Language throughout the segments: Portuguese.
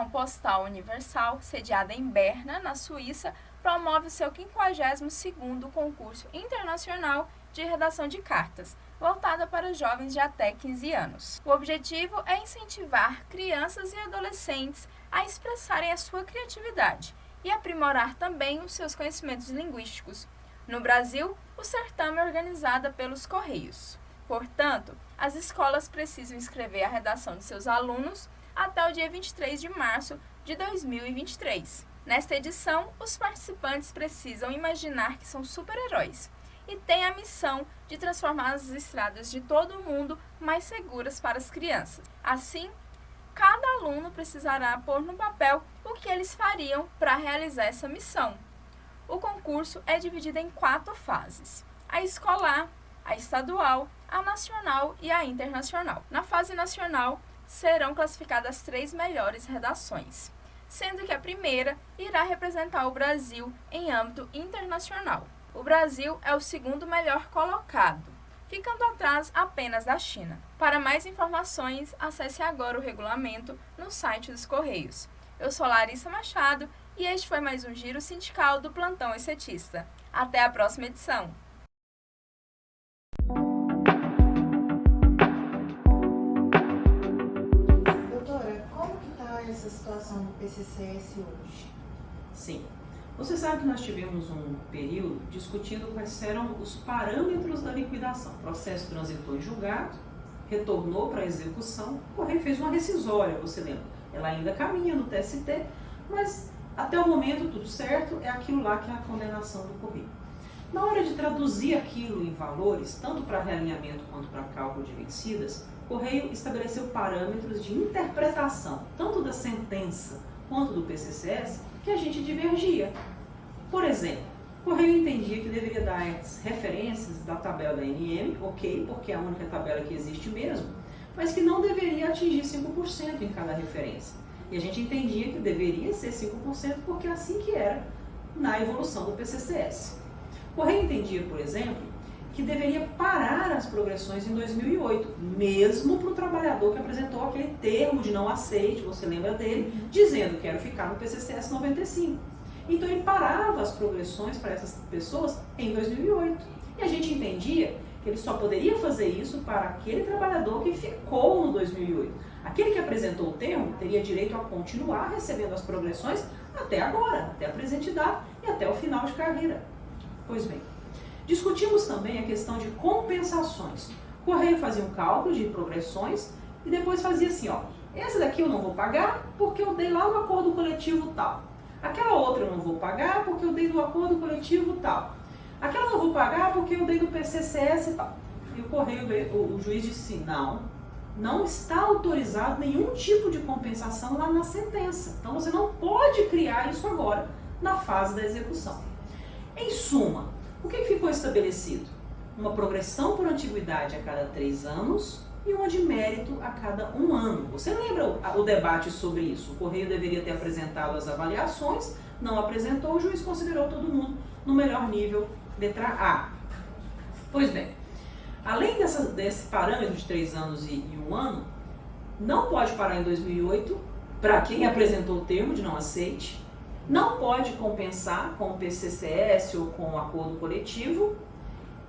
Estação Postal Universal, sediada em Berna, na Suíça, promove o seu 52º concurso internacional de redação de cartas, voltada para jovens de até 15 anos. O objetivo é incentivar crianças e adolescentes a expressarem a sua criatividade e aprimorar também os seus conhecimentos linguísticos. No Brasil, o certame é organizado pelos Correios. Portanto, as escolas precisam inscrever a redação de seus alunos até o dia 23 de março de 2023. Nesta edição, os participantes precisam imaginar que são super-heróis e têm a missão de transformar as estradas de todo o mundo mais seguras para as crianças. Assim, cada aluno precisará pôr no papel o que eles fariam para realizar essa missão. O concurso é dividido em 4 fases: a escolar, a estadual, a nacional e a internacional. Na fase nacional, serão classificadas 3 melhores redações, sendo que a primeira irá representar o Brasil em âmbito internacional. O Brasil é o 2º melhor colocado, ficando atrás apenas da China. Para mais informações, acesse agora o regulamento no site dos Correios. Eu sou Larissa Machado e este foi mais um Giro Sindical do Plantão ECetista. Até a próxima edição! Doutora, como que está essa situação do PCCS hoje? Sim. Você sabe que nós tivemos um período discutindo quais eram os parâmetros da liquidação. O processo transitou em julgado, retornou para a execução, o Correio fez uma rescisória, você lembra? Ela ainda caminha no TST, mas até o momento tudo certo, é aquilo lá que é a condenação do Correio. Na hora de traduzir aquilo em valores, tanto para realinhamento quanto para cálculo de vencidas, o Correio estabeleceu parâmetros de interpretação, tanto da sentença quanto do PCCS, que a gente divergia. Por exemplo, o Correio entendia que deveria dar as referências da tabela da ANM, ok, porque é a única tabela que existe mesmo, mas que não deveria atingir 5% em cada referência. E a gente entendia que deveria ser 5% porque é assim que era na evolução do PCCS. O Correio entendia, por exemplo, que deveria parar as progressões em 2008, mesmo para o trabalhador que apresentou aquele termo de não aceite, você lembra dele, dizendo que quero ficar no PCCS 95. Então ele parava as progressões para essas pessoas em 2008. E a gente entendia que ele só poderia fazer isso para aquele trabalhador que ficou no 2008. Aquele que apresentou o termo teria direito a continuar recebendo as progressões até agora, até a presente data e até o final de carreira. Pois bem, discutimos também a questão de compensações. O Correio fazia um cálculo de progressões e depois fazia assim, ó, essa daqui eu não vou pagar porque eu dei lá no acordo coletivo tal. Aquela outra eu não vou pagar porque eu dei no acordo coletivo tal. Aquela eu não vou pagar porque eu dei do PCCS e tal. E o Correio, o juiz disse assim, não está autorizado nenhum tipo de compensação lá na sentença. Então você não pode criar isso agora, na fase da execução. Em suma, o que ficou estabelecido? Uma progressão por antiguidade a cada 3 anos e uma de mérito a cada 1 ano. Você lembra o debate sobre isso? O Correio deveria ter apresentado as avaliações, não apresentou, o juiz considerou todo mundo no melhor nível, letra A. Pois bem, além desse parâmetro de 3 anos e 1 ano, não pode parar em 2008 para quem apresentou o termo de não aceite, não pode compensar com o PCCS ou com o acordo coletivo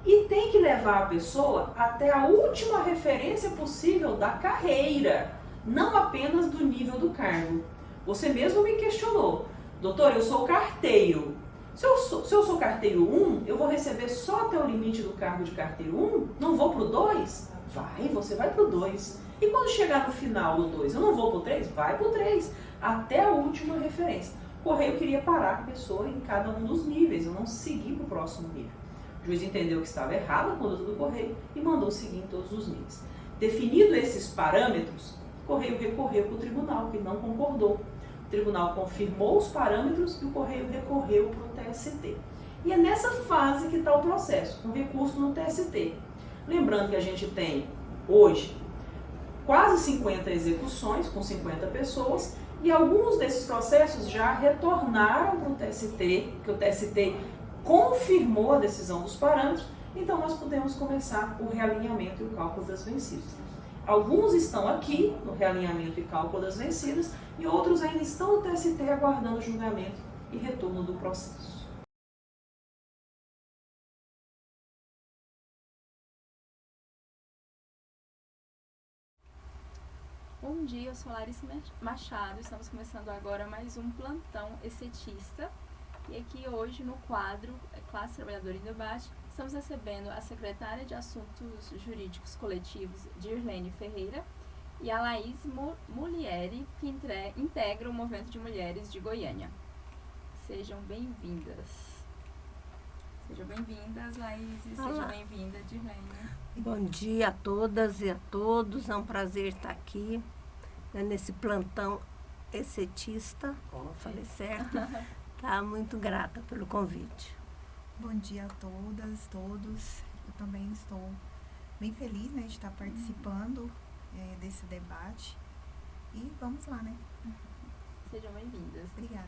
e tem que levar a pessoa até a última referência possível da carreira, não apenas do nível do cargo. Você mesmo me questionou, doutor, eu sou carteiro. Se eu sou carteiro 1, eu vou receber só até o limite do cargo de carteiro 1? Não vou para o 2? Você vai para o 2. E quando chegar no final do 2, eu não vou para o 3? Vai para o 3, até a última referência. O Correio queria parar a pessoa em cada um dos níveis, eu não seguir para o próximo nível. O juiz entendeu que estava errada a conduta do Correio e mandou seguir em todos os níveis. Definido esses parâmetros, o Correio recorreu para o tribunal, que não concordou. O tribunal confirmou os parâmetros e o Correio recorreu para o TST. E é nessa fase que está o processo, com recurso no TST. Lembrando que a gente tem, hoje, quase 50 execuções, com 50 pessoas, e alguns desses processos já retornaram para o TST, que o TST confirmou a decisão dos parâmetros, então nós podemos começar o realinhamento e o cálculo das vencidas. Alguns estão aqui, no realinhamento e cálculo das vencidas, e outros ainda estão no TST aguardando julgamento e retorno do processo. Bom dia, eu sou Larissa Machado, estamos começando agora mais um plantão ECETista. E aqui hoje no quadro Classe Trabalhadora em Debate, estamos recebendo a secretária de Assuntos Jurídicos Coletivos, Dirlene Ferreira, e a Laís Mulieri, que integra o Movimento de Mulheres de Goiânia. Sejam bem-vindas. Sejam bem-vindas, Laís, e seja bem-vinda, Dirlene. Bom dia a todas e a todos, é um prazer estar aqui, né, nesse plantão ECETista, como eu falei certo. Tá, muito grata pelo convite. Bom dia a todas, todos. Eu também estou bem feliz, né, de estar participando desse debate. E vamos lá, né? Sejam bem-vindas. Obrigada.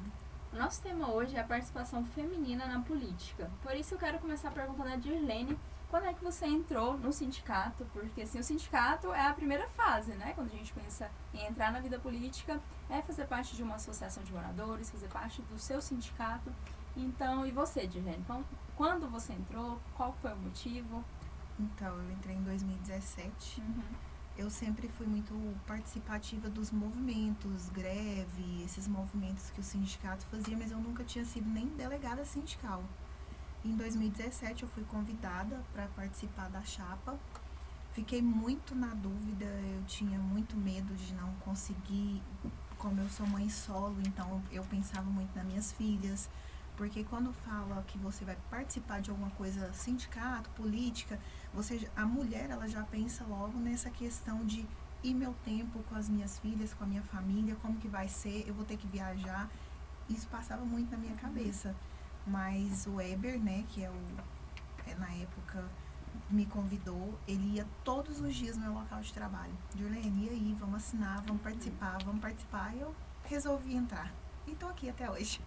O nosso tema hoje é a participação feminina na política. Por isso eu quero começar perguntando a Dirlene, quando é que você entrou no sindicato? Porque assim, o sindicato é a primeira fase, né? Quando a gente pensa em entrar na vida política, é fazer parte de uma associação de moradores, fazer parte do seu sindicato. Então, e você, Dirlene? Quando você entrou? Qual foi o motivo? Então, eu entrei em 2017. Eu sempre fui muito participativa dos movimentos, greve, esses movimentos que o sindicato fazia, mas eu nunca tinha sido nem delegada sindical. Em 2017 eu fui convidada para participar da chapa. Fiquei muito na dúvida, eu tinha muito medo de não conseguir, como eu sou mãe solo, então eu pensava muito nas minhas filhas, porque quando fala que você vai participar de alguma coisa, sindicato, política, a mulher ela já pensa logo nessa questão de e meu tempo com as minhas filhas, com a minha família, como que vai ser, eu vou ter que viajar. Isso passava muito na minha cabeça. Mas o Weber, né, que na época me convidou, ele ia todos os dias no meu local de trabalho. Dirlene, e aí, vamos assinar, vamos participar. E eu resolvi entrar. E estou aqui até hoje.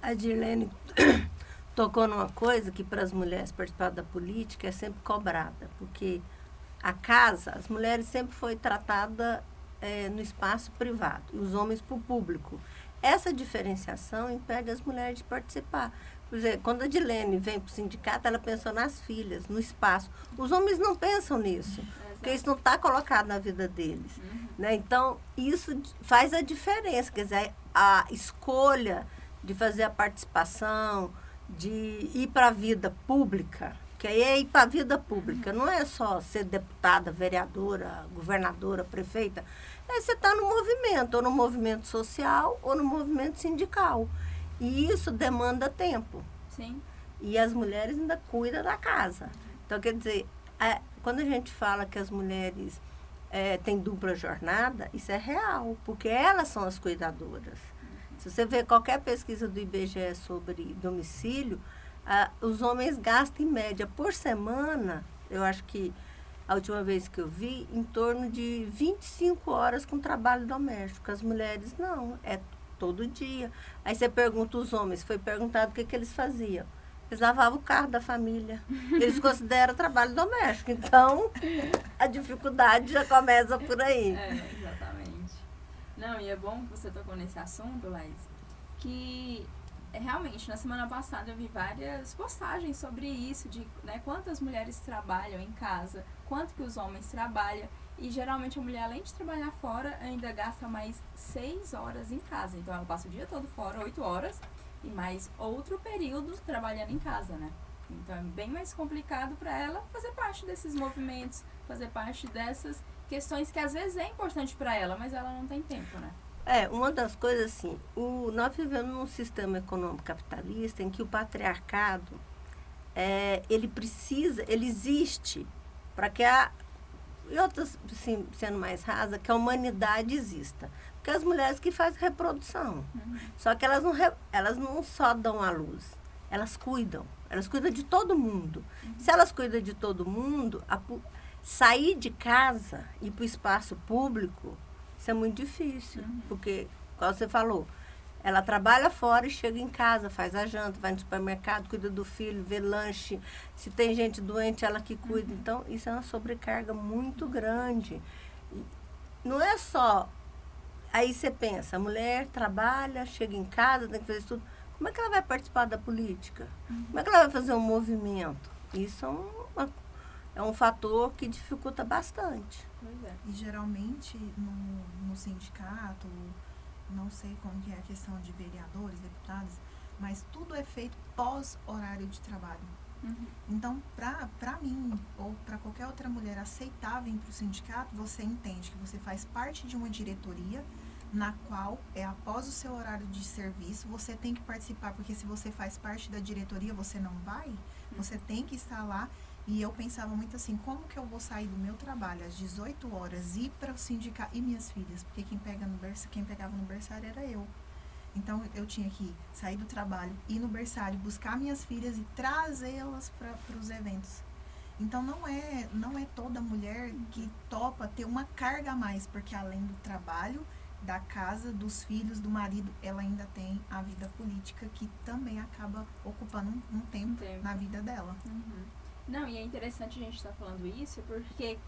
A Dirlene tocou numa coisa que para as mulheres participar da política é sempre cobrada, porque a casa, as mulheres sempre foi tratada no espaço privado e os homens para o público. Essa diferenciação impede as mulheres de participar. Por exemplo, quando a Dirlene vem para o sindicato, ela pensou nas filhas, no espaço. Os homens não pensam nisso, porque isso não está colocado na vida deles. Né? Então, isso faz a diferença. Quer dizer, a escolha de fazer a participação, de ir para a vida pública, que aí é ir para a vida pública, não é só ser deputada, vereadora, governadora, prefeita. Você está no movimento, ou no movimento social, ou no movimento sindical. E isso demanda tempo. Sim. E as mulheres ainda cuidam da casa. Então, quer dizer, quando a gente fala que as mulheres têm dupla jornada, isso é real, porque elas são as cuidadoras. Se você vê qualquer pesquisa do IBGE sobre domicílio, os homens gastam, em média, por semana, eu acho que a última vez que eu vi, em torno de 25 horas com trabalho doméstico. As mulheres, não, é todo dia. Aí você pergunta os homens, foi perguntado o que eles faziam. Eles lavavam o carro da família. Eles consideram trabalho doméstico. Então, a dificuldade já começa por aí. Exatamente. Não, e é bom que você tocou nesse assunto, Laís, que realmente, na semana passada eu vi várias postagens sobre isso, de quantas mulheres trabalham em casa, quanto que os homens trabalham, e geralmente a mulher, além de trabalhar fora, ainda gasta mais 6 horas em casa. Então ela passa o dia todo fora, 8 horas, e mais outro período trabalhando em casa, né? Então é bem mais complicado para ela fazer parte desses movimentos, fazer parte dessas questões que às vezes é importante para ela, mas ela não tem tempo, né? Uma das coisas assim, nós vivemos num sistema econômico capitalista em que o patriarcado, ele existe para que e outras, assim, sendo mais rasa, que a humanidade exista. Porque as mulheres que fazem reprodução. Só que elas não só dão à luz, elas cuidam de todo mundo. Se elas cuidam de todo mundo, sair de casa e ir para o espaço público, isso é muito difícil, porque, como você falou, Ela trabalha fora e chega em casa, faz a janta, vai no supermercado, cuida do filho, vê lanche. Se tem gente doente, ela que cuida. Então, isso é uma sobrecarga muito grande. E não é só... Aí você pensa, a mulher trabalha, chega em casa, tem que fazer tudo. Como é que ela vai participar da política? Como é que ela vai fazer um movimento? Isso é um fator que dificulta bastante. Pois é. E geralmente no sindicato, não sei como que é a questão de vereadores, deputados, mas tudo é feito pós horário de trabalho. Então, para mim, ou para qualquer outra mulher aceitar vir para o sindicato, você entende que você faz parte de uma diretoria na qual é após o seu horário de serviço, você tem que participar, porque se você faz parte da diretoria, você não vai, você tem que estar lá. E eu pensava muito assim, como que eu vou sair do meu trabalho às 18 horas, ir para o sindicato, e minhas filhas, porque quem pegava no berçário era eu. Então, eu tinha que sair do trabalho, ir no berçário, buscar minhas filhas e trazê-las para os eventos. Então, não é toda mulher que topa ter uma carga a mais, porque além do trabalho, da casa, dos filhos, do marido, ela ainda tem a vida política, que também acaba ocupando um tempo na vida dela. Não, e é interessante a gente estar falando isso, porque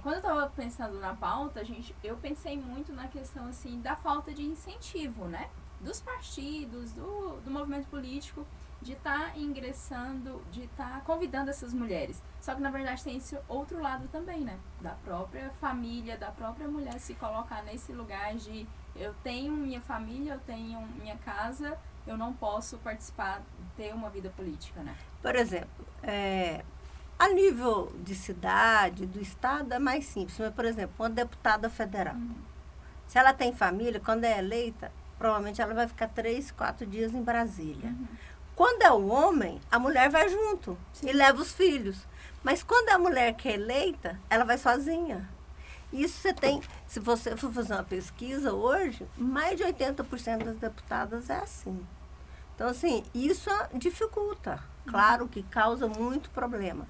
quando eu estava pensando na pauta, eu pensei muito na questão assim, da falta de incentivo, né? Dos partidos, do movimento político, de estar ingressando, de estar convidando essas mulheres. Só que, na verdade, tem esse outro lado também, né? Da própria família, da própria mulher se colocar nesse lugar de eu tenho minha família, eu tenho minha casa, eu não posso participar, ter uma vida política, né? Por exemplo, a nível de cidade, do estado, é mais simples. Mas, por exemplo, uma deputada federal. Se ela tem família, quando é eleita, provavelmente ela vai ficar 3, 4 dias em Brasília. Quando é o homem, a mulher vai junto e leva os filhos. Mas quando é a mulher que é eleita, ela vai sozinha. Isso você tem, se você for fazer uma pesquisa hoje, mais de 80% das deputadas é assim. Então, assim, isso dificulta. Claro que causa muito problema.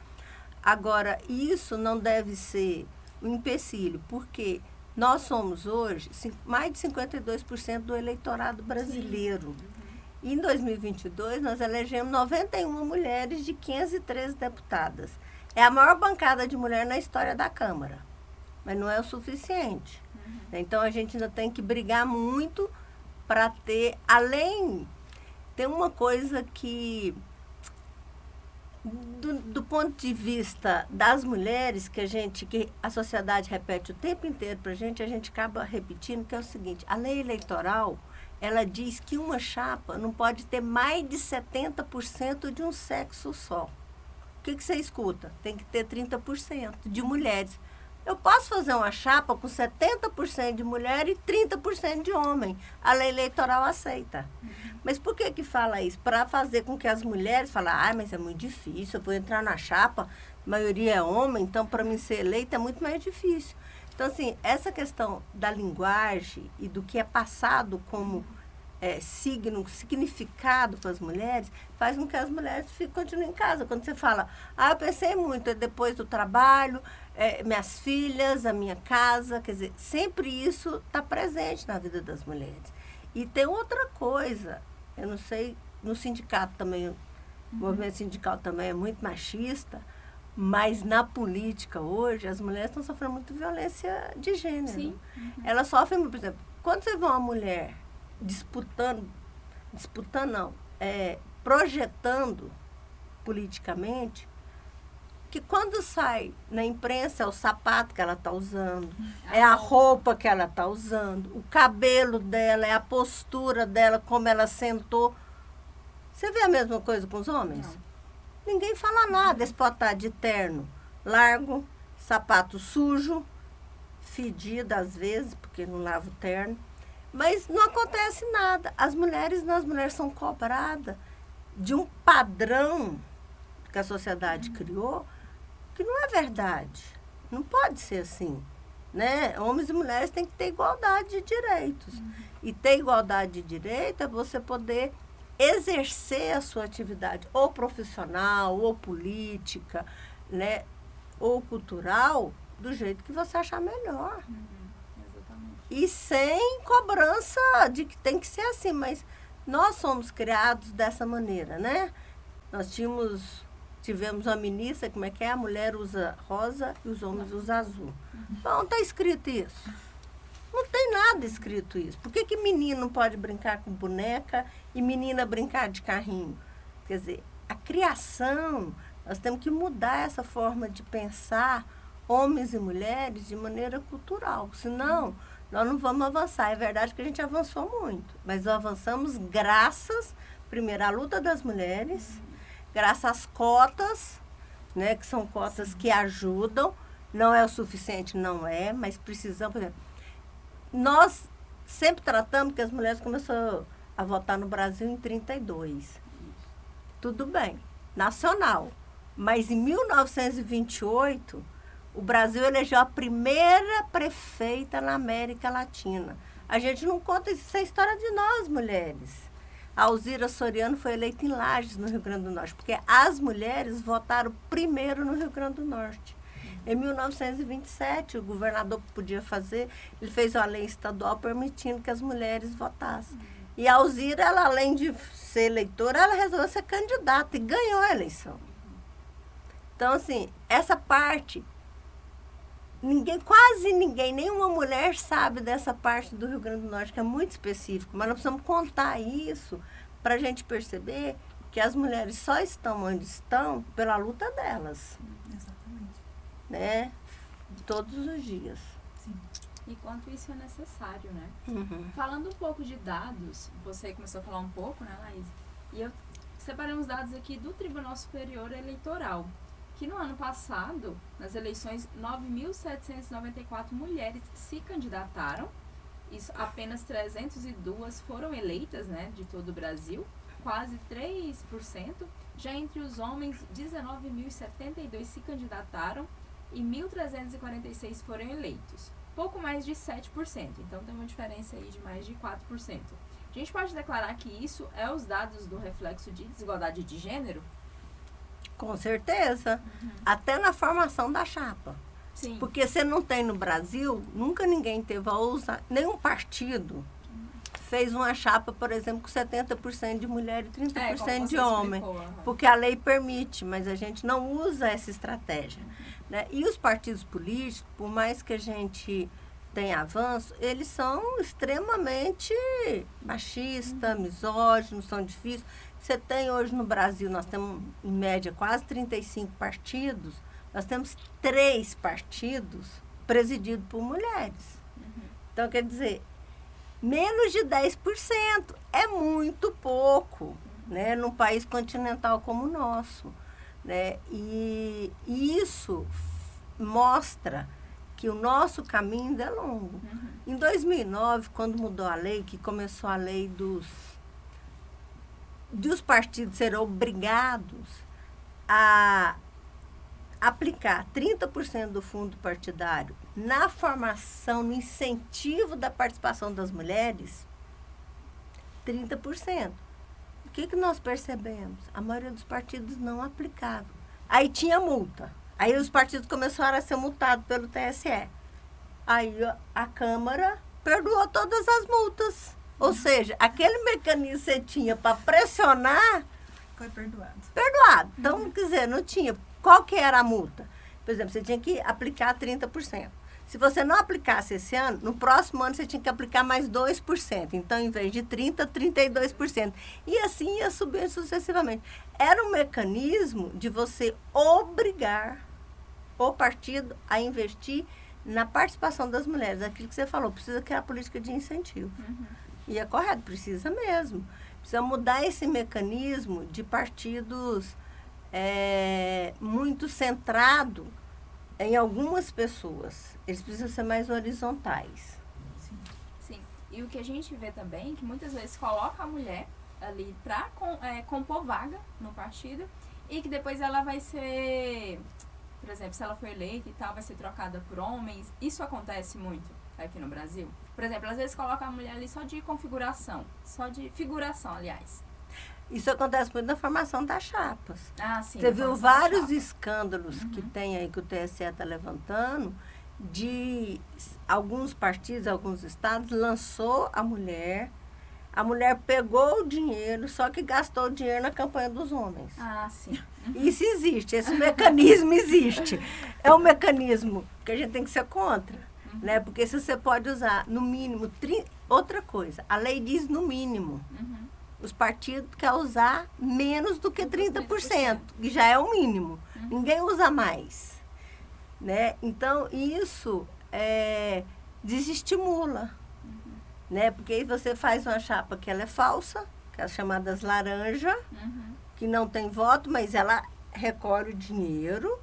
Agora, isso não deve ser um empecilho, porque nós somos hoje mais de 52% do eleitorado brasileiro. E em 2022, nós elegemos 91 mulheres de 513 deputadas. É a maior bancada de mulher na história da Câmara, mas não é o suficiente. Então, a gente ainda tem que brigar muito para ter, tem uma coisa que, do ponto de vista das mulheres, que a sociedade repete o tempo inteiro para a gente acaba repetindo, que é o seguinte: a lei eleitoral, ela diz que uma chapa não pode ter mais de 70% de um sexo só. O que você escuta? Tem que ter 30% de mulheres. Eu posso fazer uma chapa com 70% de mulher e 30% de homem. A lei eleitoral aceita. Mas por que fala isso? Para fazer com que as mulheres falem, mas é muito difícil, eu vou entrar na chapa, a maioria é homem, então para mim ser eleita é muito mais difícil. Então, assim, essa questão da linguagem e do que é passado como significado para as mulheres, faz com que as mulheres continuem em casa. Quando você fala, eu pensei muito, depois do trabalho, minhas filhas, a minha casa, quer dizer, sempre isso está presente na vida das mulheres. E tem outra coisa, eu não sei, no sindicato também, o movimento sindical também é muito machista, mas na política hoje, as mulheres estão sofrendo muito violência de gênero. Sim. Elas sofrem, por exemplo, quando você vê uma mulher projetando politicamente, que quando sai na imprensa é o sapato que ela está usando, é a roupa que ela está usando, o cabelo dela, é a postura dela, como ela sentou. Você vê a mesma coisa com os homens? Não. Ninguém fala nada. Eles podem estar de terno largo, sapato sujo, fedido às vezes, porque não lava o terno. Mas não acontece nada. As mulheres são cobradas de um padrão que a sociedade criou, que não é verdade. Não pode ser assim, né? Homens e mulheres têm que ter igualdade de direitos. E ter igualdade de direitos é você poder exercer a sua atividade, ou profissional, ou política, né? Ou cultural, do jeito que você achar melhor. Exatamente. e sem cobrança de que tem que ser assim, mas nós somos criados dessa maneira, né? Nós tivemos uma ministra, como é que é? A mulher usa rosa e os homens usam azul. Não está escrito isso. Não tem nada escrito isso. Por que menino não pode brincar com boneca e menina brincar de carrinho? Quer dizer, a criação, nós temos que mudar essa forma de pensar homens e mulheres de maneira cultural. Senão, nós não vamos avançar. É verdade que a gente avançou muito, mas nós avançamos graças, primeiro, à luta das mulheres, graças às cotas, né, que são cotas que ajudam. Não é o suficiente, não é, mas precisamos, por exemplo, nós sempre tratamos que as mulheres começaram a votar no Brasil em 32. Tudo bem, nacional. Mas em 1928, o Brasil elegeu a primeira prefeita na América Latina. A gente não conta isso, é a história de nós, mulheres. A Alzira Soriano foi eleita em Lages, no Rio Grande do Norte, porque as mulheres votaram primeiro no Rio Grande do Norte. Em 1927, o governador podia fazer, ele fez uma lei estadual permitindo que as mulheres votassem. E a Alzira, ela, além de ser eleitora, ela resolveu ser candidata e ganhou a eleição. Então, assim, essa parte, quase ninguém, nenhuma mulher sabe dessa parte do Rio Grande do Norte, que é muito específico, mas nós precisamos contar isso para a gente perceber que as mulheres só estão onde estão pela luta delas. Exatamente. Né? Todos os dias. Sim. E quanto isso é necessário, né? Uhum. Falando um pouco de dados, você começou a falar um pouco, né, Laís? E eu separei uns dados aqui do Tribunal Superior Eleitoral, que no ano passado, nas eleições, 9.794 mulheres se candidataram, isso, apenas 302 foram eleitas, né, de todo o Brasil, quase 3%. Já entre os homens, 19.072 se candidataram e 1.346 foram eleitos. Pouco mais de 7%, então tem uma diferença aí de mais de 4%. A gente pode declarar que isso é os dados do reflexo de desigualdade de gênero? Com certeza. Até na formação da chapa. Sim. Porque você não tem no Brasil, nunca ninguém teve a ousar, nenhum partido fez uma chapa, por exemplo, com 70% de mulher e 30% de homem. Porque a lei permite, mas a gente não usa essa estratégia. Né? E os partidos políticos, por mais que a gente tenha avanço, eles são extremamente machistas, misóginos, são difíceis. Você tem hoje no Brasil, nós temos em média quase 35 partidos, nós temos 3 partidos presididos por mulheres. Então, quer dizer, menos de 10% é muito pouco, né, num país continental como o nosso. Né? E isso mostra que o nosso caminho ainda é longo. Em 2009, quando mudou a lei, que começou a lei dos partidos serem obrigados a aplicar 30% do fundo partidário na formação, no incentivo da participação das mulheres, 30%. O que nós percebemos? A maioria dos partidos não aplicava. Aí tinha multa. Aí os partidos começaram a ser multados pelo TSE. Aí a Câmara perdoou todas as multas. Ou seja, aquele mecanismo que você tinha para pressionar... Foi perdoado. Perdoado. Então, quer dizer, não tinha. Qual que era a multa? Por exemplo, você tinha que aplicar 30%. Se você não aplicasse esse ano, no próximo ano você tinha que aplicar mais 2%. Então, em vez de 30%, 32%. E assim ia subindo sucessivamente. Era um mecanismo de você obrigar o partido a investir na participação das mulheres. Aquilo que você falou, precisa criar política de incentivo. E é correto, precisa mesmo. Precisa mudar esse mecanismo de partidos muito centrado em algumas pessoas. Eles precisam ser mais horizontais. Sim. E o que a gente vê também, que muitas vezes coloca a mulher ali para compor vaga no partido e que depois ela vai ser, por exemplo, se ela for eleita e tal, vai ser trocada por homens. Isso acontece muito aqui no Brasil. Por exemplo, às vezes coloca a mulher ali só de configuração, só de figuração, aliás. Isso acontece muito na formação das chapas. Ah, sim. Você viu vários escândalos que tem aí que o TSE está levantando de alguns partidos, alguns estados, lançou a mulher pegou o dinheiro, só que gastou o dinheiro na campanha dos homens. Ah, sim. Isso existe, esse mecanismo existe. É um mecanismo que a gente tem que ser contra, né? Porque se você pode usar, no mínimo, outra coisa, a lei diz no mínimo. Os partidos querem usar menos do que 30%, que já é o mínimo. Ninguém usa mais, né? Então, isso desestimula, né? Porque aí você faz uma chapa que ela é falsa, que é as chamadas laranja, que não tem voto, mas ela recolhe o dinheiro.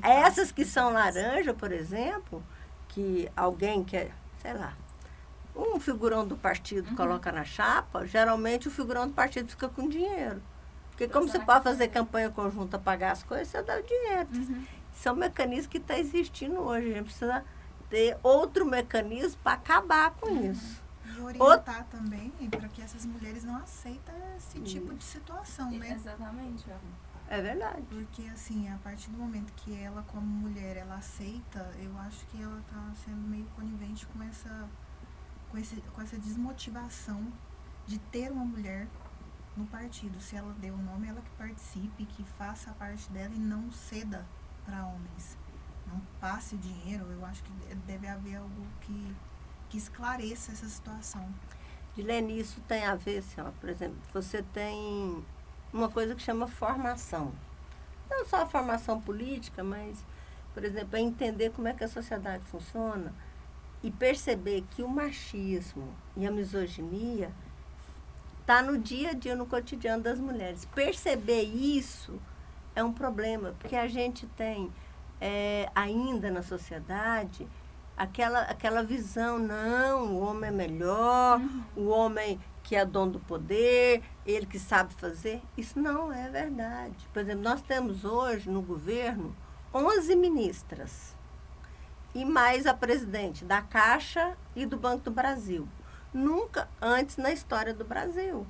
Essas que são laranja, por exemplo, que alguém quer, sei lá, um figurão do partido coloca na chapa, geralmente o figurão do partido fica com dinheiro. Porque como você pode fazer campanha conjunta, pagar as coisas, você dá o dinheiro. Isso é um mecanismo que está existindo hoje. A gente precisa ter outro mecanismo para acabar com isso. E orientar também para que essas mulheres não aceitem esse tipo de situação, né? Exatamente. É verdade. Porque, assim, a partir do momento que ela, como mulher, ela aceita, eu acho que ela está sendo meio conivente com essa desmotivação de ter uma mulher no partido. Se ela deu o nome, ela que participe, que faça a parte dela e não ceda para homens. Não passe o dinheiro. Eu acho que deve haver algo que esclareça essa situação. Dilene, isso tem a ver, assim, ó, por exemplo, você tem uma coisa que chama formação. Não só a formação política, mas, por exemplo, é entender como é que a sociedade funciona e perceber que o machismo e a misoginia está no dia a dia, no cotidiano das mulheres. Perceber isso é um problema, porque a gente tem ainda na sociedade aquela visão, não, o homem é melhor, o homem que é dono do poder, ele que sabe fazer. Isso não é verdade. Por exemplo, nós temos hoje no governo 11 ministras e mais a presidente da Caixa e do Banco do Brasil. Nunca antes na história do Brasil,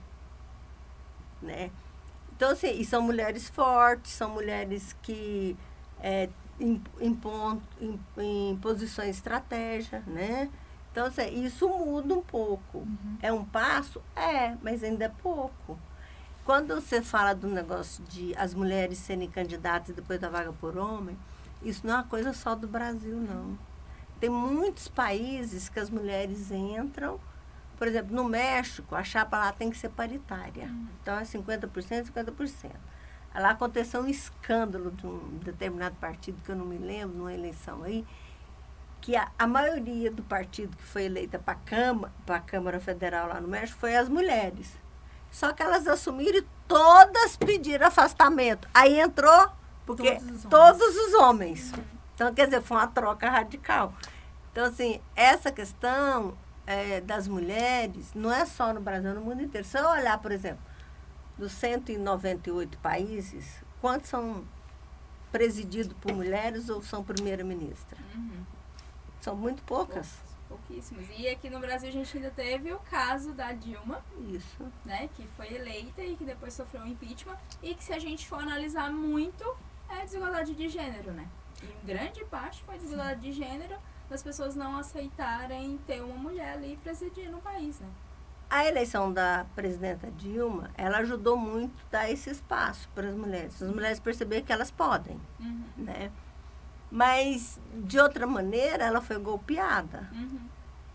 né? Então, assim, e são mulheres fortes, são mulheres que em posições de estratégia, né? Então, assim, isso muda um pouco. É um passo? Mas ainda é pouco. Quando você fala do negócio de as mulheres serem candidatas e depois da vaga por homem, isso não é uma coisa só do Brasil, não. Tem muitos países que as mulheres entram, por exemplo, no México, a chapa lá tem que ser paritária. Então, é 50%, 50%. Lá aconteceu um escândalo de um determinado partido, que eu não me lembro, numa eleição aí, que a maioria do partido que foi eleita para a Câmara Federal lá no México foi as mulheres. Só que elas assumiram e todas pediram afastamento. Aí entrou, porque todos os homens. Então, quer dizer, foi uma troca radical. Então, assim, essa questão das mulheres não é só no Brasil, no mundo inteiro. Se eu olhar, por exemplo, dos 198 países, quantos são presididos por mulheres ou são primeira-ministra? São muito poucas. Pouquíssimos. E aqui no Brasil a gente ainda teve o caso da Dilma, Isso. né, que foi eleita e que depois sofreu um impeachment, e que, se a gente for analisar muito, é desigualdade de gênero, né? E em grande parte foi desigualdade de gênero, das pessoas não aceitarem ter uma mulher ali presidindo o país, né? A eleição da presidenta Dilma, ela ajudou muito a dar esse espaço para as mulheres perceberem que elas podem, né? Mas, de outra maneira, ela foi golpeada.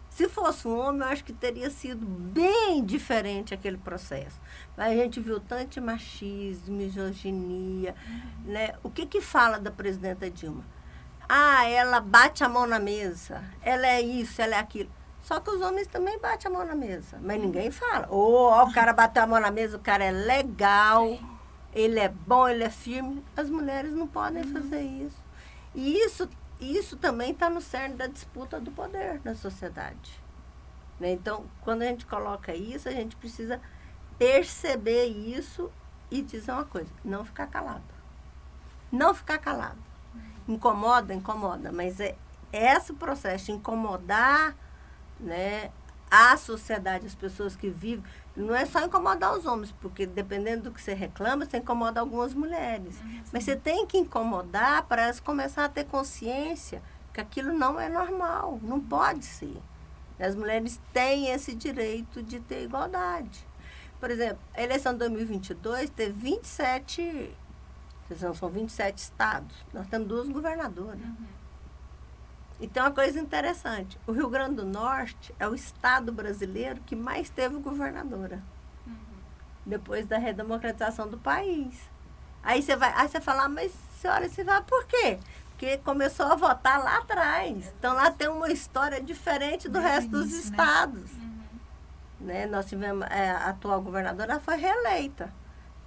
Se fosse um homem, eu acho que teria sido bem diferente aquele processo. Mas a gente viu tanto machismo, misoginia, né? O que fala da presidenta Dilma? Ela bate a mão na mesa, ela é isso, ela é aquilo. Só que os homens também batem a mão na mesa, mas ninguém fala. O cara bateu a mão na mesa, o cara é legal, ele é bom, ele é firme. As mulheres não podem fazer isso. E isso também está no cerne da disputa do poder na sociedade, né? Então, quando a gente coloca isso, a gente precisa perceber isso e dizer uma coisa, não ficar calado. Não ficar calado. Incomoda, mas esse processo de incomodar, né, a sociedade, as pessoas que vivem, não é só incomodar os homens, porque dependendo do que você reclama, você incomoda algumas mulheres. Mas você tem que incomodar para elas começarem a ter consciência que aquilo não é normal, não pode ser. As mulheres têm esse direito de ter igualdade. Por exemplo, a eleição de 2022 teve 27, são 27 estados. Nós temos 2 governadoras. Então, uma coisa interessante, o Rio Grande do Norte é o estado brasileiro que mais teve governadora. Depois da redemocratização do país. Aí você fala, mas senhora, você fala, por quê? Porque começou a votar lá atrás. Então, lá tem uma história diferente do resto dos estados. Né? Nós tivemos, a atual governadora foi reeleita.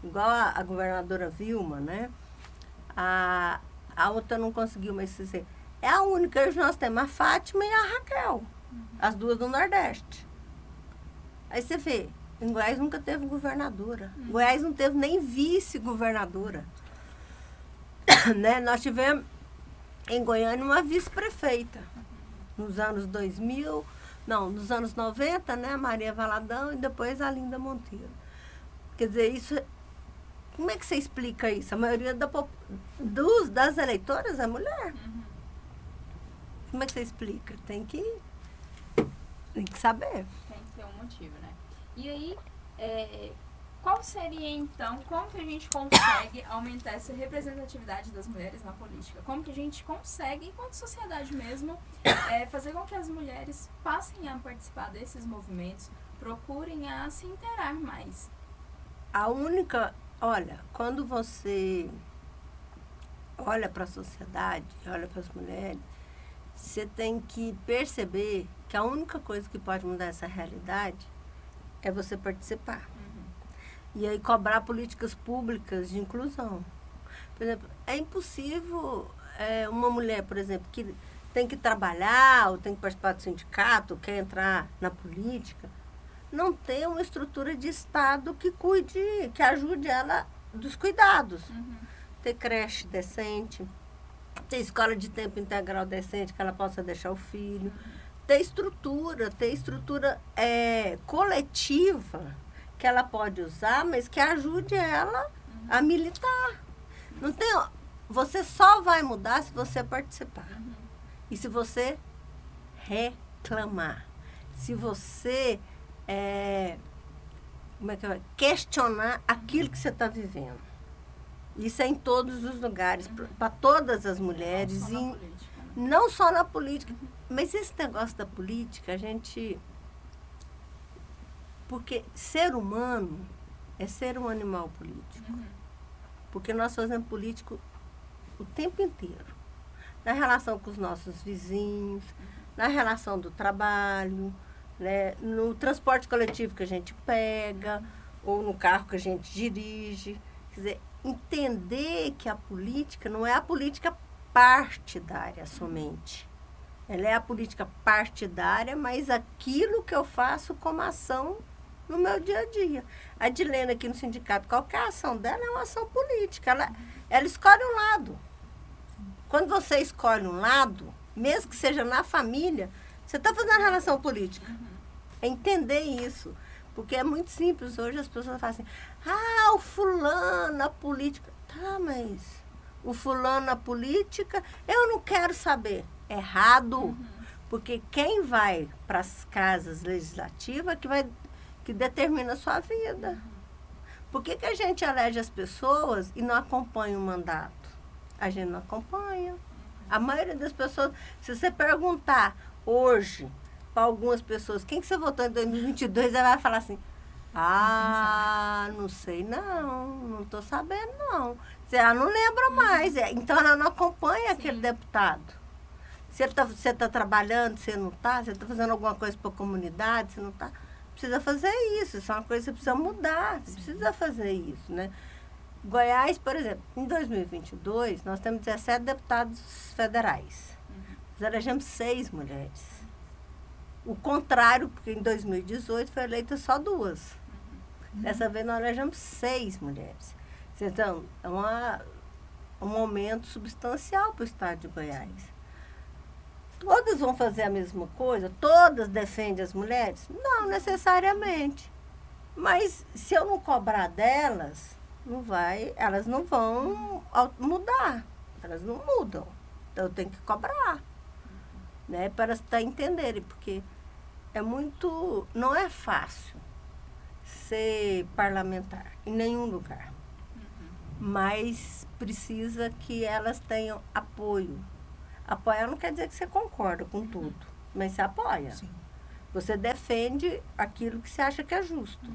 Igual a governadora Vilma, né? A outra não conseguiu mais dizer. É a única que nós temos, a Fátima e a Raquel. As 2 do Nordeste. Aí você vê, em Goiás nunca teve governadora. Goiás não teve nem vice-governadora. Né? Nós tivemos em Goiânia uma vice-prefeita. Nos anos 2000, nos anos 90, né? Maria Valadão e depois a Linda Monteiro. Quer dizer, isso... Como é que você explica isso? A maioria das eleitoras é mulher. Como é que você explica? Tem que saber. Tem que ter um motivo, né? E aí, qual seria, então, como que a gente consegue aumentar essa representatividade das mulheres na política? Como que a gente consegue, enquanto sociedade mesmo, fazer com que as mulheres passem a participar desses movimentos, procurem a se interar mais? Olha, quando você olha para a sociedade, olha para as mulheres, você tem que perceber que a única coisa que pode mudar essa realidade é você participar. E aí cobrar políticas públicas de inclusão. Por exemplo, é impossível uma mulher, por exemplo, que tem que trabalhar, ou tem que participar do sindicato, ou quer entrar na política, não ter uma estrutura de Estado que cuide, que ajude ela dos cuidados. Ter creche decente, ter escola de tempo integral decente, que ela possa deixar o filho. Ter estrutura coletiva que ela pode usar, mas que ajude ela a militar. Não tem, você só vai mudar se você participar. E se você reclamar. Se você questionar aquilo que você está vivendo. Isso é em todos os lugares, para todas as mulheres. Não só na política. Mas esse negócio da política, a gente... Porque ser humano é ser um animal político. Porque nós fazemos político o tempo inteiro. Na relação com os nossos vizinhos, na relação do trabalho, né, no transporte coletivo que a gente pega, ou no carro que a gente dirige. Quer dizer, entender que a política não é a política partidária somente. Ela é a política partidária, mas aquilo que eu faço como ação no meu dia a dia. A Dilene aqui no sindicato, qualquer ação dela é uma ação política. Ela escolhe um lado. Quando você escolhe um lado, mesmo que seja na família, você está fazendo relação política. É entender isso. Porque é muito simples. Hoje as pessoas falam assim, o fulano, a política. Tá, mas o fulano, a política, eu não quero saber. Errado. Porque quem vai para as casas legislativas que determina a sua vida. Por que a gente elege as pessoas e não acompanha o mandato? A gente não acompanha. A maioria das pessoas, se você perguntar hoje para algumas pessoas, quem que você votou em 2022, ela vai falar assim, não sei não estou sabendo não. Ela não lembra mais, então ela não acompanha aquele deputado. Você está trabalhando, você não está, você está fazendo alguma coisa para a comunidade, você não está, precisa fazer isso, isso é uma coisa que você precisa mudar, você precisa fazer isso, né? Goiás, por exemplo, em 2022, nós temos 17 deputados federais. Nós elegemos 6 mulheres. O contrário, porque em 2018 foi eleita só 2. Dessa vez nós elegemos 6 mulheres. Então, é um aumento substancial para o estado de Goiás. Todas vão fazer a mesma coisa? Todas defendem as mulheres? Não necessariamente. Mas se eu não cobrar delas, elas não vão mudar. Elas não mudam. Então eu tenho que cobrar. né? Para estar entenderem, porque não é fácil ser parlamentar em nenhum lugar. Mas precisa que elas tenham apoio. Apoiar não quer dizer que você concorda com tudo, mas você apoia. Sim. Você defende aquilo que você acha que é justo.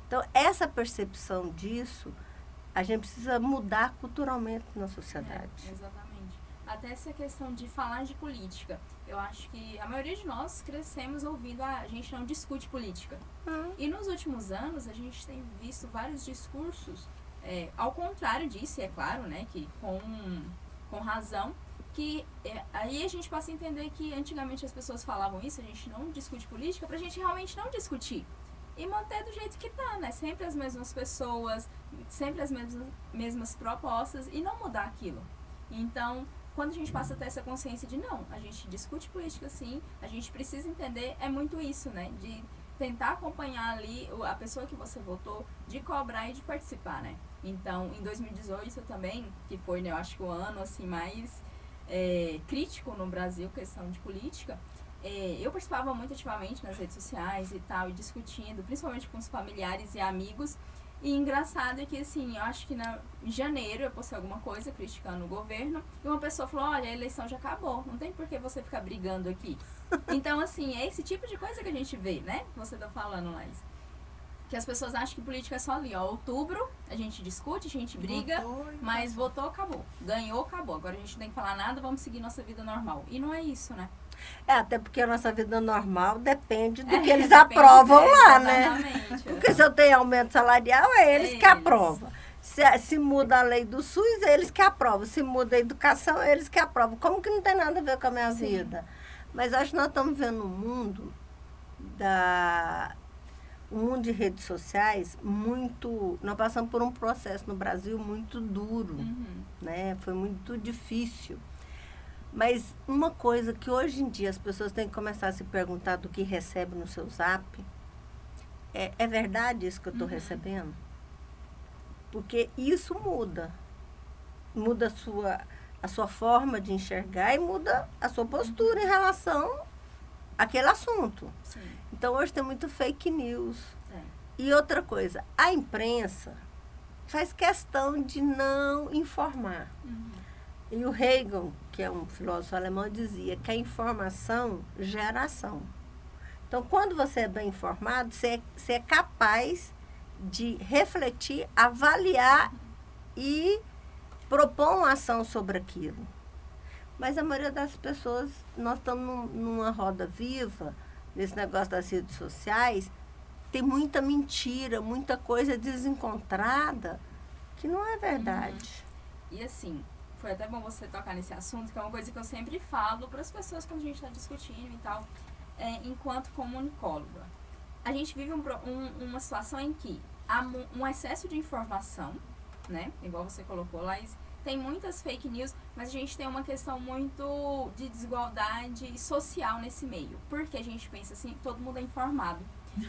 Então, essa percepção disso, a gente precisa mudar culturalmente na sociedade. Exatamente. Até essa questão de falar de política. Eu acho que a maioria de nós crescemos ouvindo a gente não discute política. E nos últimos anos, a gente tem visto vários discursos, ao contrário disso, é claro, né, que com razão, que aí a gente passa a entender que antigamente as pessoas falavam isso, a gente não discute política, pra gente realmente não discutir. E manter do jeito que tá, né? Sempre as mesmas pessoas, sempre as mesmas propostas e não mudar aquilo. Então, quando a gente passa a ter essa consciência de não, a gente discute política sim, a gente precisa entender, é muito isso, né? De tentar acompanhar ali a pessoa que você votou, de cobrar e de participar, né? Então, em 2018 também, que foi, né, eu acho que o ano assim, mais crítico no Brasil, questão de política, eu participava muito ativamente nas redes sociais e tal, e discutindo, principalmente com os familiares e amigos. E engraçado é que, assim, eu acho que em janeiro eu postei alguma coisa criticando o governo, e uma pessoa falou, olha, a eleição já acabou, não tem por que você ficar brigando aqui. Então, assim, é esse tipo de coisa que a gente vê, né? Você tá falando, Laís. Que as pessoas acham que política é só ali, ó, outubro, a gente discute, a gente briga, mas votou, acabou. Ganhou, acabou. Agora a gente não tem que falar nada, vamos seguir nossa vida normal. E não é isso, né? Até porque a nossa vida normal depende do que eles aprovam lá, né? Porque se eu tenho aumento salarial, é eles que aprovam. Se muda a lei do SUS, é eles que aprovam. Se muda a educação, é eles que aprovam. Como que não tem nada a ver com a minha vida? Mas acho que nós estamos vendo um mundo de redes sociais muito... Nós passamos por um processo no Brasil muito duro, né? Foi muito difícil. Mas uma coisa que hoje em dia as pessoas têm que começar a se perguntar do que recebe no seu Zap, é verdade isso que eu estou recebendo? Porque isso muda. Muda a sua forma de enxergar e muda a sua postura em relação àquele assunto. Sim. Então, hoje tem muito fake news. E outra coisa, a imprensa faz questão de não informar. E o Hegel, que é um filósofo alemão, dizia que a informação gera ação. Então, quando você é bem informado, você é capaz de refletir, avaliar e propor uma ação sobre aquilo. Mas a maioria das pessoas, nós estamos numa roda viva, nesse negócio das redes sociais, tem muita mentira, muita coisa desencontrada, que não é verdade. E assim, foi até bom você tocar nesse assunto, que é uma coisa que eu sempre falo para as pessoas quando a gente está discutindo e tal, enquanto comunicóloga. A gente vive uma situação em que há um excesso de informação, né? Igual você colocou lá, tem muitas fake news, mas a gente tem uma questão muito de desigualdade social nesse meio. Porque a gente pensa assim, todo mundo é informado.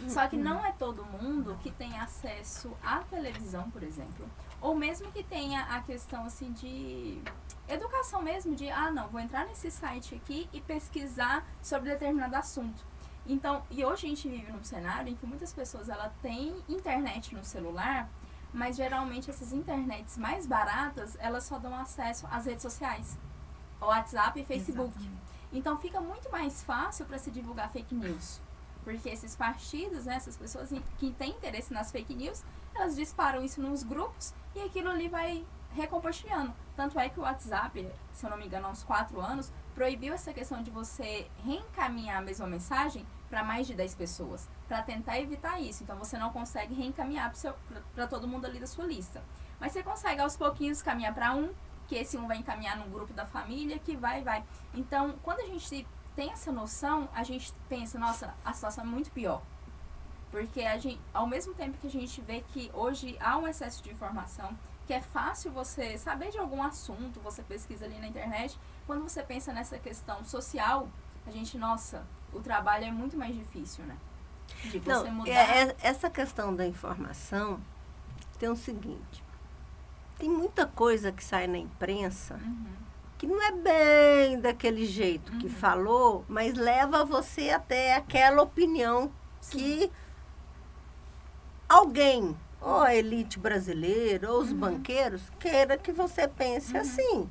Só que não é todo mundo que tem acesso à televisão, por exemplo. Ou mesmo que tenha a questão assim de educação mesmo, de não, vou entrar nesse site aqui e pesquisar sobre determinado assunto. Então, e hoje a gente vive num cenário em que muitas pessoas têm internet no celular, mas geralmente essas internets mais baratas, elas só dão acesso às redes sociais, ao WhatsApp e Facebook. Exatamente. Então fica muito mais fácil para se divulgar fake news. Porque esses partidos, né, essas pessoas que têm interesse nas fake news, elas disparam isso nos grupos e aquilo ali vai recompartilhando. Tanto é que o WhatsApp, se eu não me engano, há uns 4 anos, proibiu essa questão de você reencaminhar a mesma mensagem para mais de 10 pessoas, para tentar evitar isso. Então, você não consegue reencaminhar para todo mundo ali da sua lista. Mas você consegue, aos pouquinhos, caminhar para um, que esse um vai encaminhar no grupo da família, que vai. Então, quando a gente tem essa noção, a gente pensa, nossa, a situação é muito pior. Porque ao mesmo tempo que a gente vê que hoje há um excesso de informação, que é fácil você saber de algum assunto, você pesquisa ali na internet, quando você pensa nessa questão social, a gente, nossa, o trabalho é muito mais difícil, né? De você mudar. Essa questão da informação tem o seguinte, tem muita coisa que sai na imprensa que não é bem daquele jeito que falou, mas leva você até aquela opinião que alguém, ou a elite brasileira, ou os banqueiros, queira que você pense assim.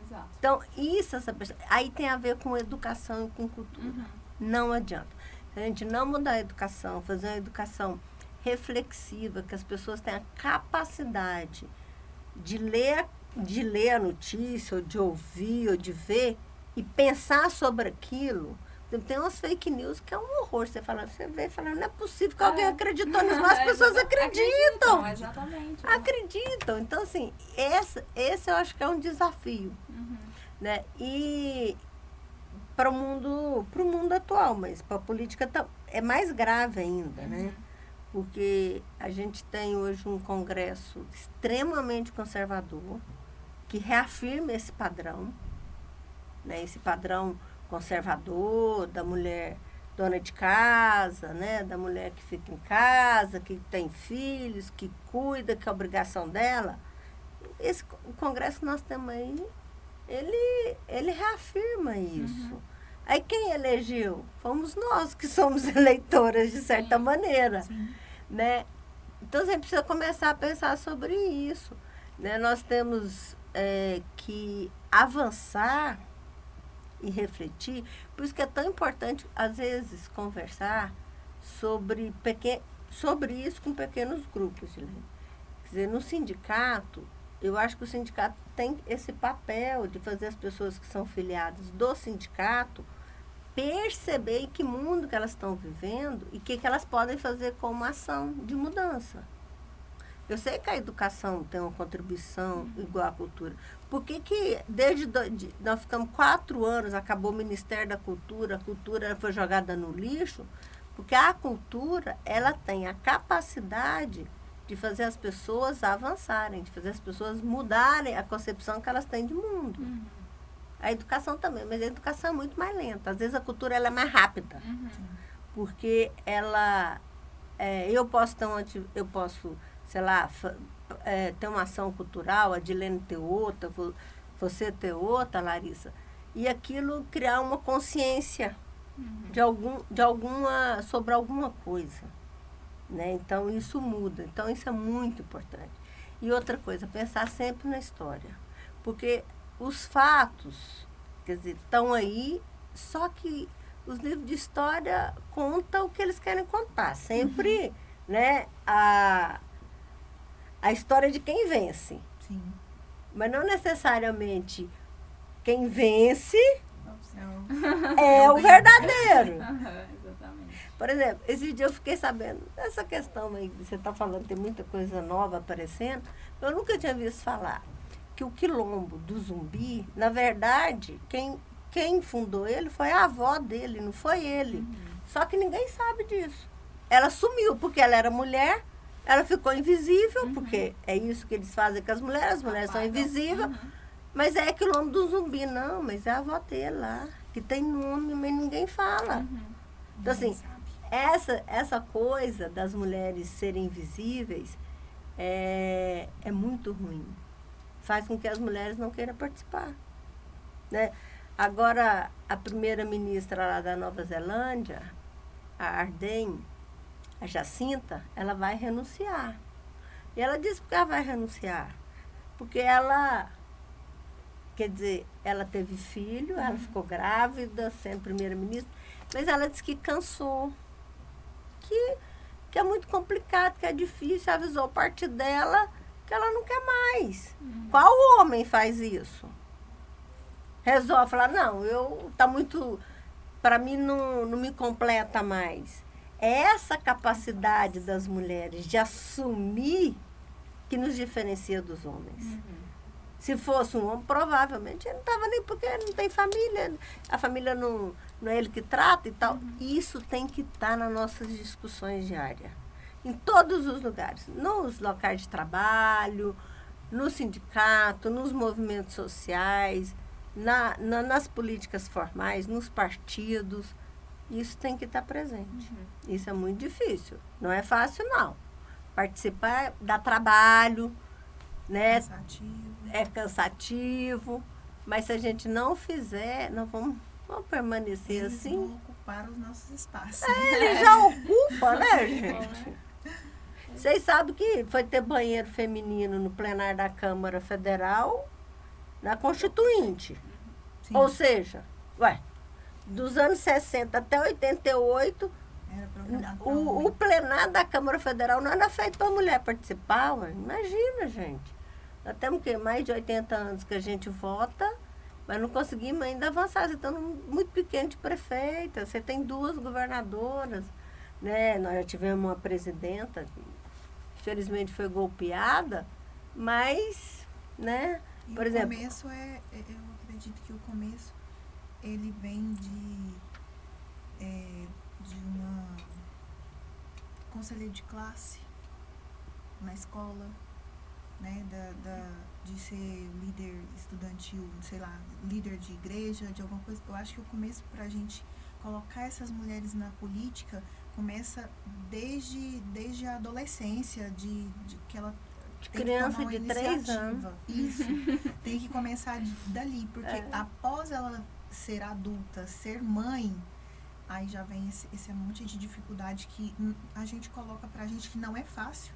Exato. Então, isso, aí tem a ver com educação e com cultura. Não adianta. Se a gente não mudar a educação, fazer uma educação reflexiva, que as pessoas tenham a capacidade de ler a notícia, ou de ouvir, ou de ver, e pensar sobre aquilo. Tem umas fake news que é um horror. Você vê e fala, não é possível que alguém acreditou nisso, mas as pessoas acreditam. Exatamente. Acreditam. Então, assim, esse eu acho que é um desafio. Né? E para o mundo atual, mas para a política é mais grave ainda, né? Porque a gente tem hoje um Congresso extremamente conservador, que reafirma esse padrão, né? Esse padrão conservador da mulher dona de casa, né? Da mulher que fica em casa, que tem filhos, que cuida, que é a obrigação dela. O Congresso que nós temos aí, ele reafirma isso. Aí quem elegeu? Fomos nós que somos eleitoras, de certa maneira. Né? Então, você precisa começar a pensar sobre isso. Né? Nós temos que avançar e refletir. Por isso que é tão importante, às vezes, conversar sobre isso com pequenos grupos. Quer dizer, no sindicato, eu acho que o sindicato tem esse papel de fazer as pessoas que são filiadas do sindicato perceber em que mundo que elas estão vivendo e o que elas podem fazer como ação de mudança. Eu sei que a educação tem uma contribuição igual à cultura. Por que nós ficamos 4 anos, acabou o Ministério da Cultura, a cultura foi jogada no lixo? Porque a cultura, ela tem a capacidade de fazer as pessoas avançarem, de fazer as pessoas mudarem a concepção que elas têm de mundo. A educação também, mas a educação é muito mais lenta. Às vezes a cultura ela é mais rápida. Porque ela... eu posso, sei lá, ter uma ação cultural, a Dilene ter outra, você ter outra, Larissa, e aquilo criar uma consciência sobre alguma coisa. Né? Então, isso muda. Então, isso é muito importante. E outra coisa, pensar sempre na história. Porque os fatos, quer dizer, estão aí, só que os livros de história contam o que eles querem contar. Sempre, né, a história de quem vence. Sim. Mas não necessariamente quem vence é o verdadeiro. Exatamente. Por exemplo, esse dia eu fiquei sabendo dessa questão aí, você está falando, tem muita coisa nova aparecendo, eu nunca tinha visto falar que o Quilombo do Zumbi, na verdade, quem fundou ele foi a avó dele, não foi ele. Só que ninguém sabe disso. Ela sumiu porque ela era mulher, ela ficou invisível, porque é isso que eles fazem com as mulheres são invisíveis, mas é Quilombo do Zumbi, não, mas é a avó dele lá, que tem nome, mas ninguém fala. Então, assim, essa coisa das mulheres serem invisíveis é muito ruim. Faz com que as mulheres não queiram participar. Né? Agora, a primeira-ministra lá da Nova Zelândia, a Ardern, a Jacinta, ela vai renunciar. E ela disse que ela vai renunciar. Porque ela, quer dizer, ela teve filho, ela ficou grávida, sendo primeira-ministra, mas ela disse que cansou. Que é muito complicado, que é difícil, avisou o partido dela que ela não quer mais. Qual homem faz isso? Resolve falar, não, tá muito, para mim não me completa mais. É essa capacidade das mulheres de assumir que nos diferencia dos homens. Se fosse um homem, provavelmente ele não estava nem, porque ele não tem família, a família não é ele que trata e tal. Isso tem que estar nas nossas discussões diárias. Em todos os lugares, nos locais de trabalho, no sindicato, nos movimentos sociais, nas políticas formais, nos partidos. Isso tem que estar presente. Isso é muito difícil. Não é fácil, não. Participar dá trabalho, né? Cansativo. É cansativo, Mas se a gente não fizer, nós vamos permanecer Eles assim. vão ocupar os nossos espaços. Ele já ocupa, né, gente? Vocês sabem que foi ter banheiro feminino no plenário da Câmara Federal, na Constituinte. Sim, Ou seja, dos anos 60 até 88, era programado pra o homem. plenário da Câmara Federal não era feito para a mulher participar, ué. Imagina, gente. Nós temos que mais de 80 anos que a gente vota, mas não conseguimos ainda avançar. Você está muito pequeno de prefeita, você tem 2 governadoras, né? Nós já tivemos uma presidenta, que infelizmente foi golpeada, mas, né? E Por o exemplo, começo eu acredito que o começo, ele vem de uma conselheira de classe na escola, né, de ser líder estudantil, sei lá, líder de igreja, de alguma coisa. Eu acho que o começo para a gente colocar essas mulheres na política começa desde a adolescência, de que ela de tem criança que tomar uma de 3 anos. iniciativa. Isso. Tem que começar dali, porque após ela ser adulta, ser mãe, aí já vem esse monte de dificuldade que a gente coloca pra gente que não é fácil.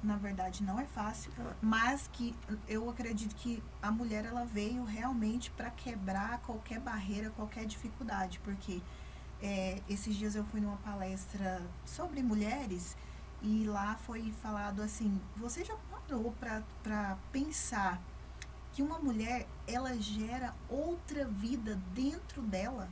Na verdade, não é fácil, mas que eu acredito que a mulher, ela veio realmente para quebrar qualquer barreira, qualquer dificuldade, porque esses dias eu fui numa palestra sobre mulheres e lá foi falado assim, você já parou para pensar que uma mulher, ela gera outra vida dentro dela?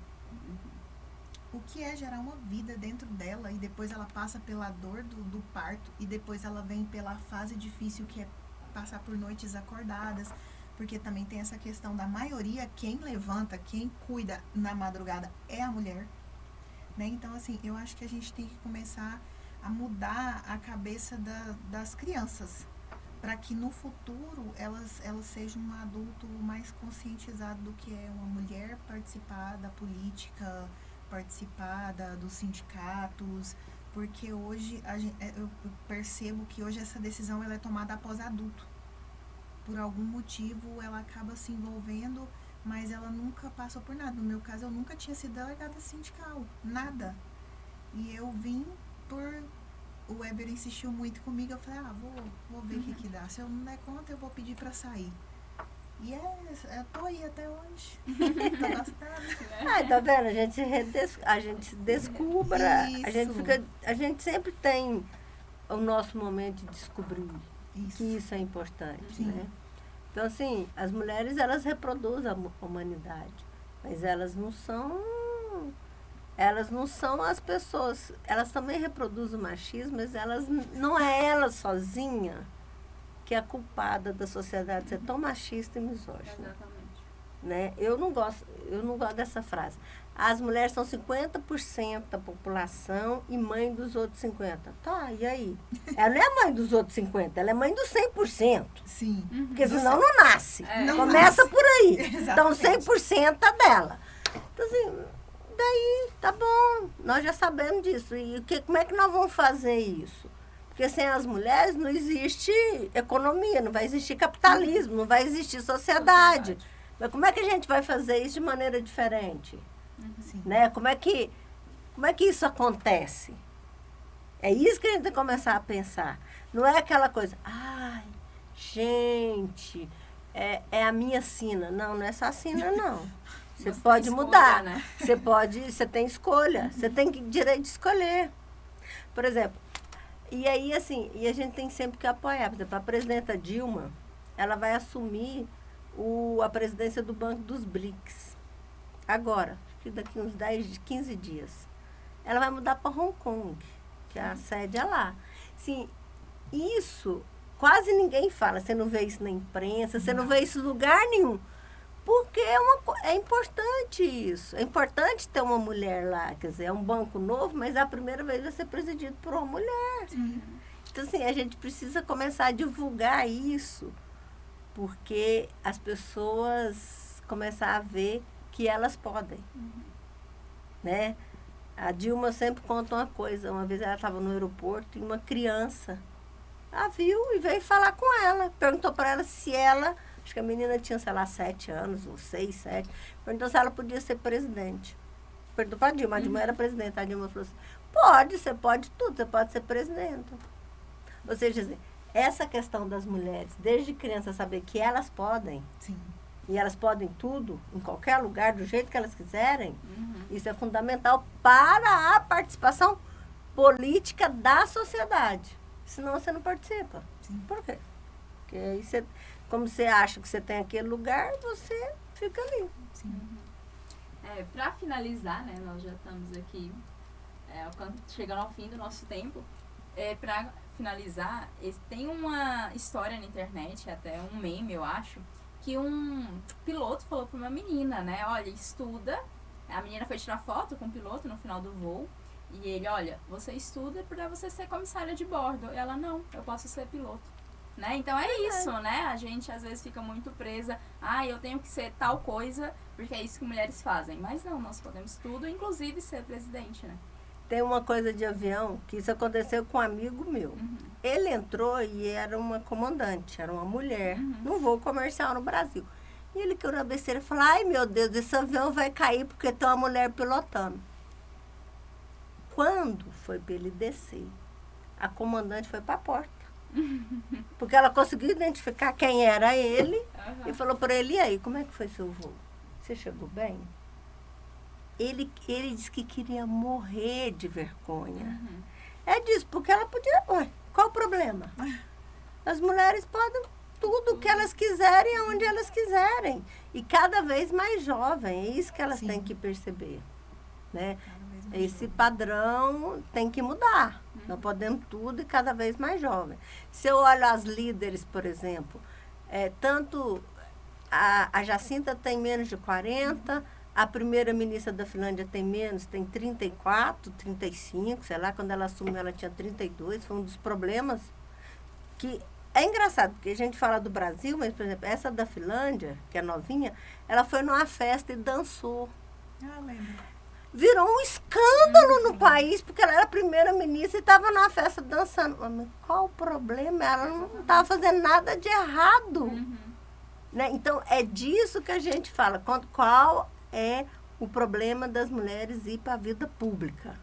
O que é gerar uma vida dentro dela e depois ela passa pela dor do parto e depois ela vem pela fase difícil que é passar por noites acordadas, porque também tem essa questão da maioria, quem levanta, quem cuida na madrugada é a mulher, né? Então, assim, eu acho que a gente tem que começar a mudar a cabeça das crianças, para que no futuro elas sejam um adulto mais conscientizado do que é uma mulher participar da política, participar dos sindicatos, porque hoje eu percebo que hoje essa decisão ela é tomada após adulto. Por algum motivo ela acaba se envolvendo, mas ela nunca passou por nada. No meu caso, eu nunca tinha sido delegada sindical, nada. E eu vim o Weber insistiu muito comigo, eu falei, vou ver o que dá. Se eu não der conta, eu vou pedir para sair. E eu tô aí até hoje. Tô gostando. Tá vendo? A gente se descubra. Isso. A gente sempre tem o nosso momento de descobrir Isso. que isso é importante, Sim. né? Então, assim, as mulheres, elas reproduzem a humanidade, mas elas não são as pessoas, elas também reproduzem o machismo, mas não é ela sozinha que é a culpada da sociedade ser tão machista e misógina. Exatamente. Né? Eu não gosto dessa frase. As mulheres são 50% da população e mãe dos outros 50%. Tá, e aí? Ela não é mãe dos outros 50%, ela é mãe dos 100%. Sim. Porque senão não nasce. Não Começa nasce. por aí. Então Exatamente. 100% é dela. Então assim, daí tá bom, nós já sabemos disso. E como é que nós vamos fazer isso? Porque sem as mulheres não existe economia, não vai existir capitalismo, não vai existir sociedade. Mas como é que a gente vai fazer isso de maneira diferente? Sim. Né? Como é que isso acontece? É isso que a gente tem que começar a pensar. Não é aquela coisa, ai, gente, é a minha sina. Não é só sina, não. Você pode escolha, mudar. né? Você tem escolha. Você tem direito de escolher. Por exemplo, e aí, assim, a gente tem sempre que apoiar. Por exemplo, a presidenta Dilma, ela vai assumir a presidência do Banco dos BRICS. Agora, acho que daqui uns 15 dias. Ela vai mudar para Hong Kong, que a sede é lá. Sim, isso quase ninguém fala. Você não vê isso na imprensa, você não vê isso em lugar nenhum. Porque é importante isso. É importante ter uma mulher lá. Quer dizer, é um banco novo, mas a primeira vez vai ser presidido por uma mulher. Sim. Então, assim, a gente precisa começar a divulgar isso, porque as pessoas começam a ver que elas podem. Né? A Dilma sempre conta uma coisa. Uma vez ela estava no aeroporto e uma criança a viu e veio falar com ela. Perguntou para ela se ela Acho que a menina tinha, sei lá, 7 anos, ou 6, 7. Perguntou se ela podia ser presidente. Perguntou para a Dilma, a Dilma era presidente. A Dilma falou assim, pode, você pode tudo, você pode ser presidente. Ou seja, essa questão das mulheres, desde criança, saber que elas podem, Sim. e elas podem tudo, em qualquer lugar, do jeito que elas quiserem, isso é fundamental para a participação política da sociedade. Senão você não participa. Sim. Por quê? Porque aí você, como você acha que você tem aquele lugar, você fica ali. Sim. Para finalizar, né, nós já estamos aqui chegando ao fim do nosso tempo. Para finalizar, tem uma história na internet, até um meme, eu acho, que um piloto falou para uma menina, né, olha, estuda. A menina foi tirar foto com o piloto no final do voo. E ele, olha, você estuda para você ser comissária de bordo. E ela, não, eu posso ser piloto. Né? Então é isso, né? A gente às vezes fica muito presa. Eu tenho que ser tal coisa, porque é isso que mulheres fazem. Mas não, nós podemos tudo, inclusive ser presidente, né? Tem uma coisa de avião, que isso aconteceu com um amigo meu. Ele entrou e era uma comandante, era uma mulher, num voo comercial no Brasil. E ele caiu na besteira e falou, ai meu Deus, esse avião vai cair porque tem uma mulher pilotando. Quando foi para ele descer, a comandante foi para a porta. Porque ela conseguiu identificar quem era ele e falou para ele, e aí, como é que foi seu voo? Você chegou bem? Ele disse que queria morrer de vergonha. É disso, porque ela podia... Ué, qual o problema? As mulheres podem tudo o que elas quiserem, aonde elas quiserem. E cada vez mais jovem, é isso que elas têm que perceber. Né? Esse padrão tem que mudar. Nós podemos tudo e cada vez mais jovem. Se eu olho as líderes, por exemplo, tanto a Jacinta tem menos de 40, a primeira-ministra da Finlândia tem menos, tem 34, 35, sei lá, quando ela assumiu ela tinha 32, foi um dos problemas que... É engraçado, porque a gente fala do Brasil, mas, por exemplo, essa da Finlândia, que é novinha, ela foi numa festa e dançou. Lembro. Virou um escândalo no país, porque ela era primeira-ministra e estava numa festa dançando. Mas qual o problema? Ela não estava fazendo nada de errado. Né? Então, é disso que a gente fala. Qual é o problema das mulheres ir para a vida pública?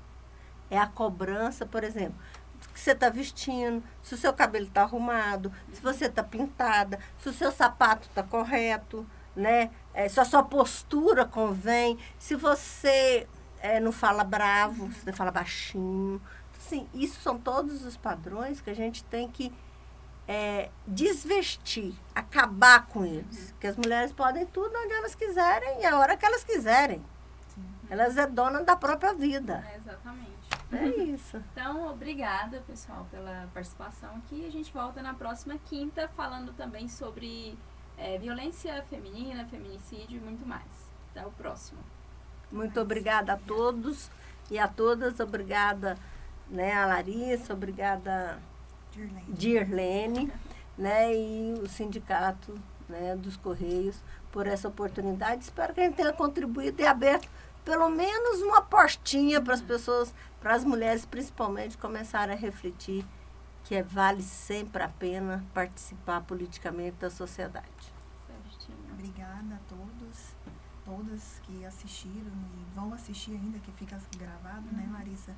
É a cobrança, por exemplo, do que você está vestindo, se o seu cabelo está arrumado, se você está pintada, se o seu sapato está correto, né? Se a sua postura convém, se você não fala bravo, se você fala baixinho. Assim, isso são todos os padrões que a gente tem que desvestir, acabar com eles. Porque as mulheres podem tudo onde elas quiserem e a hora que elas quiserem. Elas é dona da própria vida. Exatamente. É isso. Então, obrigada, pessoal, pela participação aqui. A gente volta na próxima quinta falando também sobre violência feminina, feminicídio e muito mais. Até o próximo. Muito obrigada a todos e a todas. Obrigada, né, a Larissa, obrigada Dirlene, né, e o sindicato, né, dos Correios por essa oportunidade. Espero que a gente tenha contribuído e aberto pelo menos uma portinha para as pessoas, para as mulheres principalmente, começarem a refletir que vale sempre a pena participar politicamente da sociedade. Obrigada a todos, todas que assistiram e vão assistir ainda, que fica gravado, né, Larissa?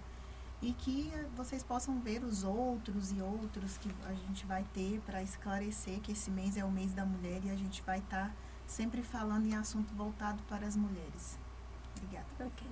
E que vocês possam ver os outros e outros que a gente vai ter para esclarecer que esse mês é o mês da mulher e a gente vai estar sempre falando em assunto voltado para as mulheres. Obrigada. Ok.